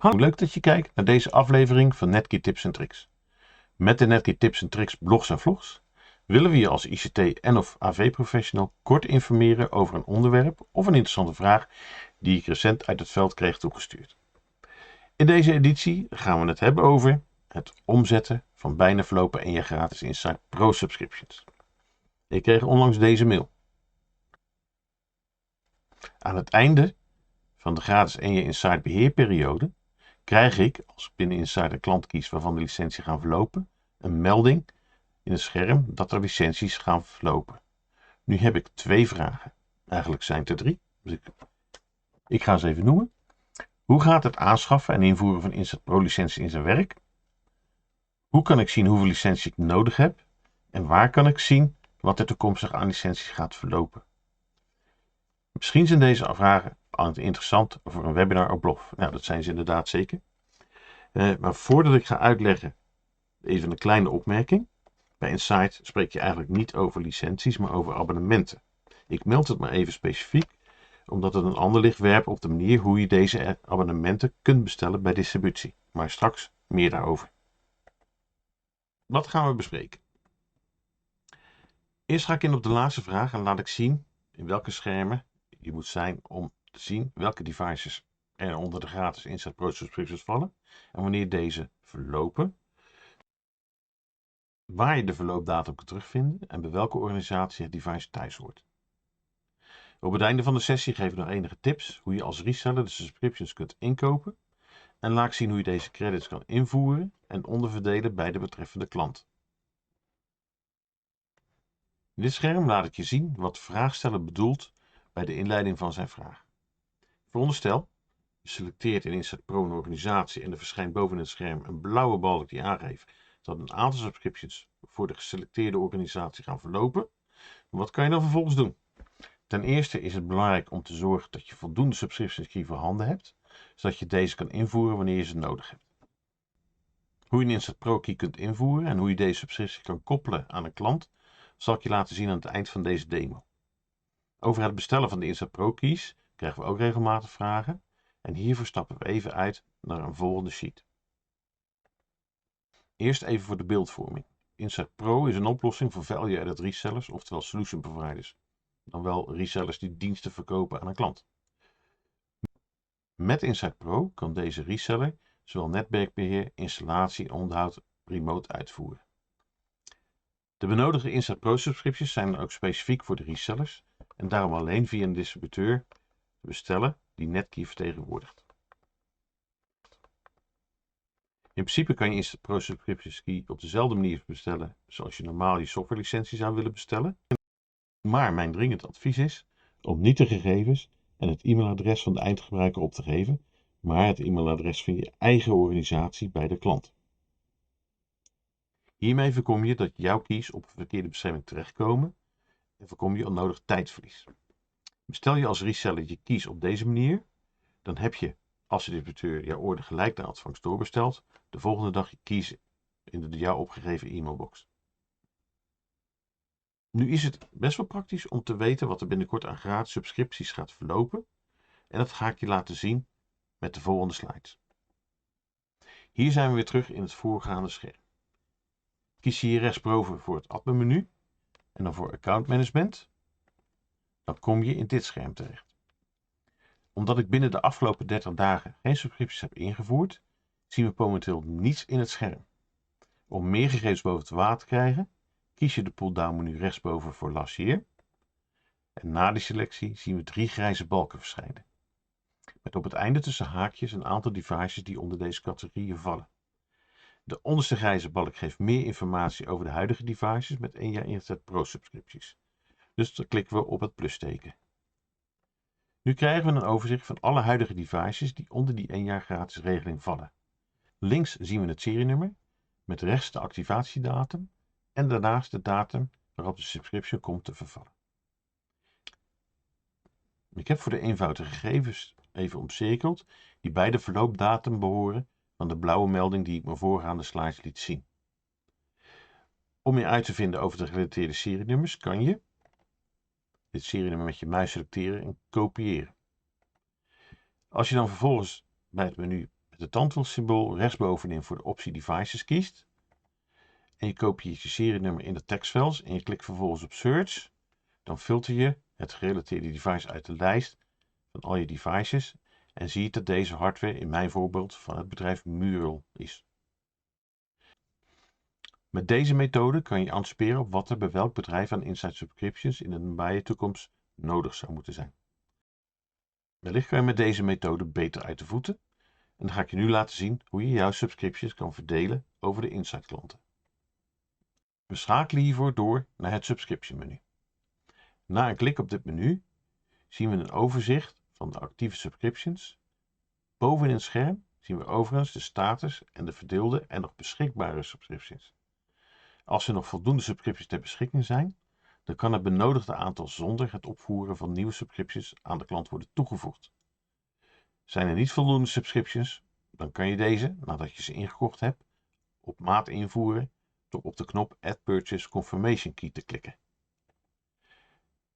Hallo, leuk dat je kijkt naar deze aflevering van Netgear Tips en Tricks. Met de Netgear Tips en Tricks blogs en vlogs willen we je als ICT en of AV-professional kort informeren over een onderwerp of een interessante vraag die ik recent uit het veld kreeg toegestuurd. In deze editie gaan we het hebben over het omzetten van bijna verlopen 1 jaar gratis Insight Pro subscriptions. Ik kreeg onlangs deze mail. Aan het einde van de gratis 1 jaar Insight beheerperiode krijg ik, als ik binnen Insight een klant kies waarvan de licentie gaan verlopen, een melding in het scherm dat er licenties gaan verlopen. Nu heb ik 2 vragen. Eigenlijk zijn het er 3. Dus ik ga ze even noemen. Hoe gaat het aanschaffen en invoeren van Insight Pro licenties in zijn werk? Hoe kan ik zien hoeveel licenties ik nodig heb? En waar kan ik zien wat er toekomstig aan licenties gaat verlopen? Misschien zijn deze vragen interessant voor een webinar of blog. Nou, dat zijn ze inderdaad zeker. Maar voordat ik ga uitleggen, even een kleine opmerking. Bij Insight spreek je eigenlijk niet over licenties, maar over abonnementen. Ik meld het maar even specifiek, omdat het een ander licht werpt op de manier hoe je deze abonnementen kunt bestellen bij distributie. Maar straks meer daarover. Wat gaan we bespreken? Eerst ga ik in op de laatste vraag en laat ik zien in welke schermen je moet zijn om te zien welke devices er onder de gratis Insight Pro subscriptions vallen en wanneer deze verlopen, waar je de verloopdatum kunt terugvinden en bij welke organisatie het device thuis hoort. Op het einde van de sessie geef ik nog enige tips hoe je als reseller de subscriptions kunt inkopen en laat ik zien hoe je deze credits kan invoeren en onderverdelen bij de betreffende klant. In dit scherm laat ik je zien wat de vraagsteller bedoelt bij de inleiding van zijn vraag. Veronderstel, je selecteert in Insight Pro een organisatie en er verschijnt boven het scherm een blauwe balk die aangeeft dat een aantal subscriptions voor de geselecteerde organisatie gaan verlopen. Wat kan je dan vervolgens doen? Ten eerste is het belangrijk om te zorgen dat je voldoende subscriptions key voorhanden hebt, zodat je deze kan invoeren wanneer je ze nodig hebt. Hoe je een Insight Pro key kunt invoeren en hoe je deze subscriptie kan koppelen aan een klant, zal ik je laten zien aan het eind van deze demo. Over het bestellen van de Insight Pro keys krijgen we ook regelmatig vragen en hiervoor stappen we even uit naar een volgende sheet. Eerst even voor de beeldvorming. Insight Pro is een oplossing voor value-added resellers, oftewel solution providers. Dan wel resellers die diensten verkopen aan een klant. Met Insight Pro kan deze reseller zowel netwerkbeheer, installatie en onderhoud remote uitvoeren. De benodigde Insight Pro subscriptions zijn dan ook specifiek voor de resellers en daarom alleen via een distributeur te bestellen die Netgear vertegenwoordigt. In principe kan je Insight Pro subscriptions key op dezelfde manier bestellen zoals je normaal je softwarelicentie zou willen bestellen. Maar mijn dringend advies is om niet de gegevens en het e-mailadres van de eindgebruiker op te geven, maar het e-mailadres van je eigen organisatie bij de klant. Hiermee voorkom je dat jouw keys op een verkeerde bestemming terechtkomen en voorkom je onnodig tijdverlies. Bestel je als reseller je keys op deze manier, dan heb je, als de distributeur jouw order gelijk naar ontvangst doorbestelt, de volgende dag je keys in de jou opgegeven e-mailbox. Nu is het best wel praktisch om te weten wat er binnenkort aan gratis subscripties gaat verlopen. En dat ga ik je laten zien met de volgende slides. Hier zijn we weer terug in het voorgaande scherm. Kies je hier rechtsboven voor het admin menu en dan voor account management. Dan kom je in dit scherm terecht. Omdat ik binnen de afgelopen 30 dagen geen subscripties heb ingevoerd, zien we momenteel niets in het scherm. Om meer gegevens boven het water te krijgen, kies je de pull-down menu rechtsboven voor last year. En na die selectie zien we 3 grijze balken verschijnen. Met op het einde tussen haakjes een aantal devices die onder deze categorieën vallen. De onderste grijze balk geeft meer informatie over de huidige devices met 1 jaar Insight Pro subscripties. Dus dan klikken we op het plusteken. Nu krijgen we een overzicht van alle huidige devices die onder die 1 jaar gratis regeling vallen. Links zien we het serienummer, met rechts de activatiedatum en daarnaast de datum waarop de subscription komt te vervallen. Ik heb voor de eenvoud de gegevens even omcirkeld die bij de verloopdatum behoren van de blauwe melding die ik me voorgaande slides liet zien. Om je uit te vinden over de gerelateerde serienummers kan je dit serienummer met je muis selecteren en kopiëren. Als je dan vervolgens bij het menu met het tandwielsymbool rechtsbovenin voor de optie Devices kiest. En je kopieert je serienummer in de tekstveld en je klikt vervolgens op Search. Dan filter je het gerelateerde device uit de lijst van al je devices en zie je dat deze hardware in mijn voorbeeld van het bedrijf Mural is. Met deze methode kan je anticiperen op wat er bij welk bedrijf aan Inside Subscriptions in de nabije toekomst nodig zou moeten zijn. Wellicht kan je met deze methode beter uit de voeten en dan ga ik je nu laten zien hoe je jouw subscriptions kan verdelen over de Inside klanten. We schakelen hiervoor door naar het subscription menu. Na een klik op dit menu zien we een overzicht van de actieve subscriptions. Bovenin het scherm zien we overigens de status en de verdeelde en nog beschikbare subscriptions. Als er nog voldoende subscriptions ter beschikking zijn, dan kan het benodigde aantal zonder het opvoeren van nieuwe subscriptions aan de klant worden toegevoegd. Zijn er niet voldoende subscriptions, dan kan je deze, nadat je ze ingekocht hebt, op maat invoeren door op de knop Add Purchase Confirmation Key te klikken.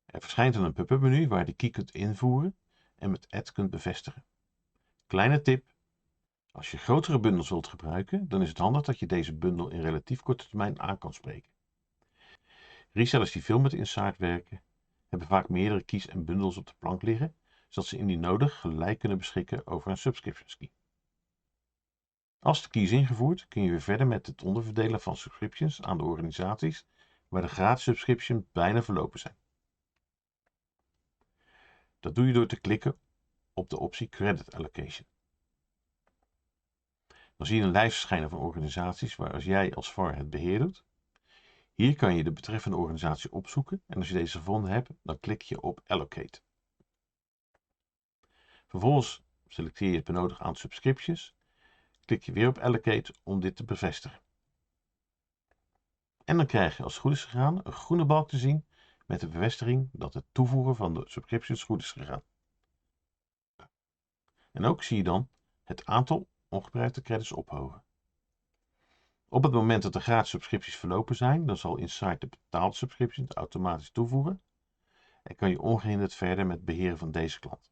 Er verschijnt dan een pop-up menu waar je de key kunt invoeren en met Add kunt bevestigen. Kleine tip: als je grotere bundels wilt gebruiken, dan is het handig dat je deze bundel in relatief korte termijn aan kan spreken. Resellers die veel met Inside werken, hebben vaak meerdere keys en bundels op de plank liggen, zodat ze indien nodig gelijk kunnen beschikken over een subscriptions key. Als de key is ingevoerd, kun je weer verder met het onderverdelen van subscriptions aan de organisaties waar de gratis subscriptions bijna verlopen zijn. Dat doe je door te klikken op de optie Credit Allocation. Dan zie je een lijst verschijnen van organisaties waar als jij als VAR het beheer doet. Hier kan je de betreffende organisatie opzoeken en als je deze gevonden hebt, dan klik je op Allocate. Vervolgens selecteer je het benodigde aantal subscriptions, klik je weer op Allocate om dit te bevestigen. En dan krijg je als het goed is gegaan een groene balk te zien met de bevestiging dat het toevoegen van de subscriptions goed is gegaan. En ook zie je dan het aantal ongebruikte credits ophogen. Op het moment dat de gratis subscripties verlopen zijn, dan zal Inside de betaalde subscriptions automatisch toevoegen en kan je ongehinderd verder met het beheren van deze klant.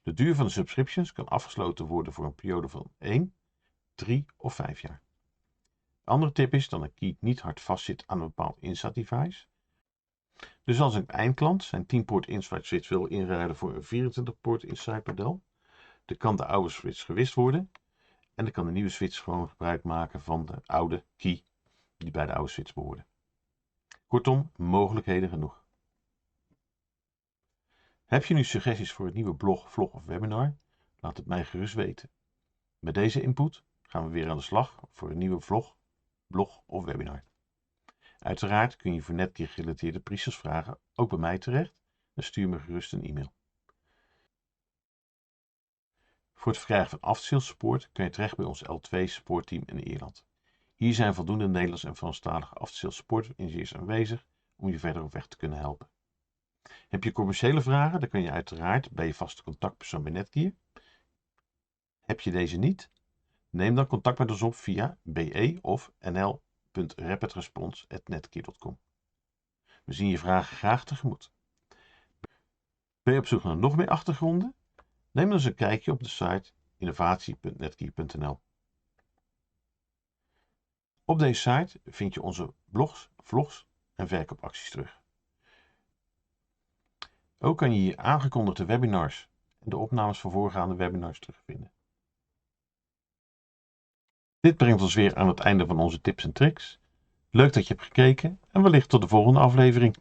De duur van de subscriptions kan afgesloten worden voor een periode van 1, 3 of 5 jaar. Een andere tip is dat een key niet hard vastzit aan een bepaald Inside device. Dus als een eindklant zijn 10-poort Inside switch wil inruilen voor een 24-poort Inside model, dan kan de oude switch gewist worden en dan kan de nieuwe switch gewoon gebruik maken van de oude key die bij de oude switch behoorde. Kortom, mogelijkheden genoeg. Heb je nu suggesties voor een nieuwe blog, vlog of webinar? Laat het mij gerust weten. Met deze input gaan we weer aan de slag voor een nieuwe vlog, blog of webinar. Uiteraard kun je voor Netgear gerelateerde pre-sales vragen ook bij mij terecht en stuur me gerust een e-mail. Voor het verkrijgen van after-sales support kun je terecht bij ons L2 supportteam in Ierland. Hier zijn voldoende Nederlands en Franstalige after-sales support engineers aanwezig om je verder op weg te kunnen helpen. Heb je commerciële vragen, dan kun je uiteraard bij je vaste contactpersoon bij Netgear. Heb je deze niet? Neem dan contact met ons op via be of nl.rapidresponse@netgear.com. We zien je vragen graag tegemoet. Ben je op zoek naar nog meer achtergronden? Neem dan eens een kijkje op de site innovatie.netgear.nl. Op deze site vind je onze blogs, vlogs en verkoopacties terug. Ook kan je hier aangekondigde webinars en de opnames van voorgaande webinars terugvinden. Dit brengt ons weer aan het einde van onze tips en tricks. Leuk dat je hebt gekeken en wellicht tot de volgende aflevering.